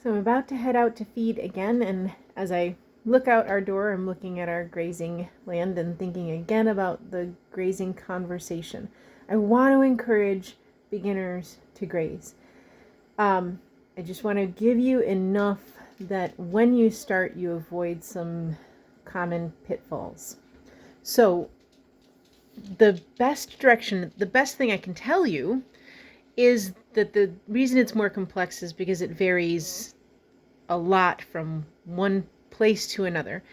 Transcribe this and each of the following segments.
So I'm about to head out to feed again, and as I look out our door, I'm looking at our grazing land and thinking again about the grazing conversation. I want to encourage beginners to graze. I just want to give you enough that when you start, you avoid some common pitfalls. So the best thing I can tell you is that the reason it's more complex is because it varies a lot from one place to another.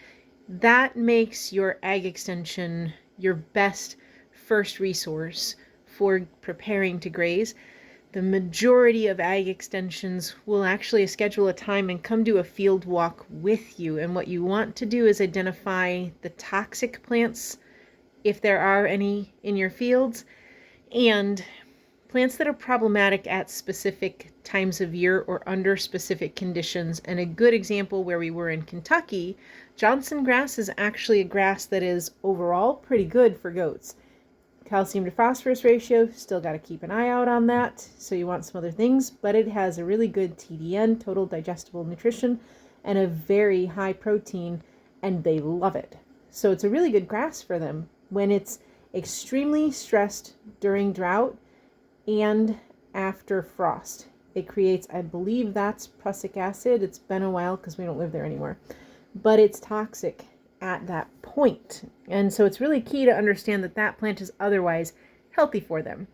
That makes your ag extension your best first resource for preparing to graze. The majority of ag extensions will actually schedule a time and come do a field walk with you. And what you want to do is identify the toxic plants, if there are any in your fields, and plants that are problematic at specific times of year or under specific conditions. And a good example where we were in Kentucky, Johnson grass is actually a grass that is overall pretty good for goats. Calcium to phosphorus ratio, still got to keep an eye out on that. So you want some other things, but it has a really good TDN, total digestible nutrition, and a very high protein, and they love it. So it's a really good grass for them when it's extremely stressed during drought and after frost. It creates, I believe that's prussic acid. It's been a while because we don't live there anymore, but it's toxic at that point. And so it's really key to understand that that plant is otherwise healthy for them.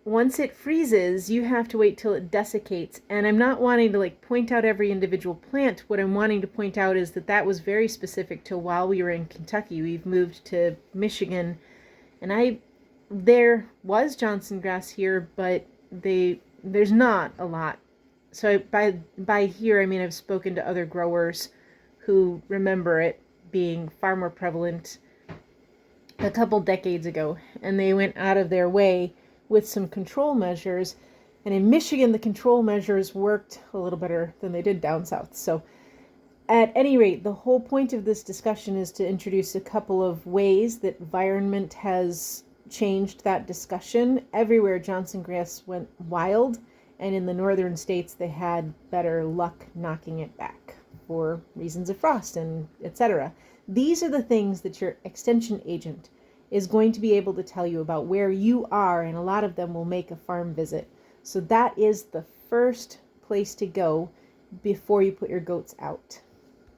Once it freezes, you have to wait till it desiccates. And I'm not wanting to point out every individual plant. What I'm wanting to point out is that that was very specific to while we were in Kentucky. We've moved to Michigan, and there was Johnson grass here, but there's not a lot. So by here, I mean I've spoken to other growers who remember it being far more prevalent a couple decades ago, and they went out of their way with some control measures. And in Michigan, the control measures worked a little better than they did down south. So at any rate, the whole point of this discussion is to introduce a couple of ways that environment has changed that discussion. Everywhere Johnson grass went wild, and in the northern states they had better luck knocking it back for reasons of frost and etc. These are the things that your extension agent is going to be able to tell you about where you are, and a lot of them will make a farm visit. So that is the first place to go before you put your goats out.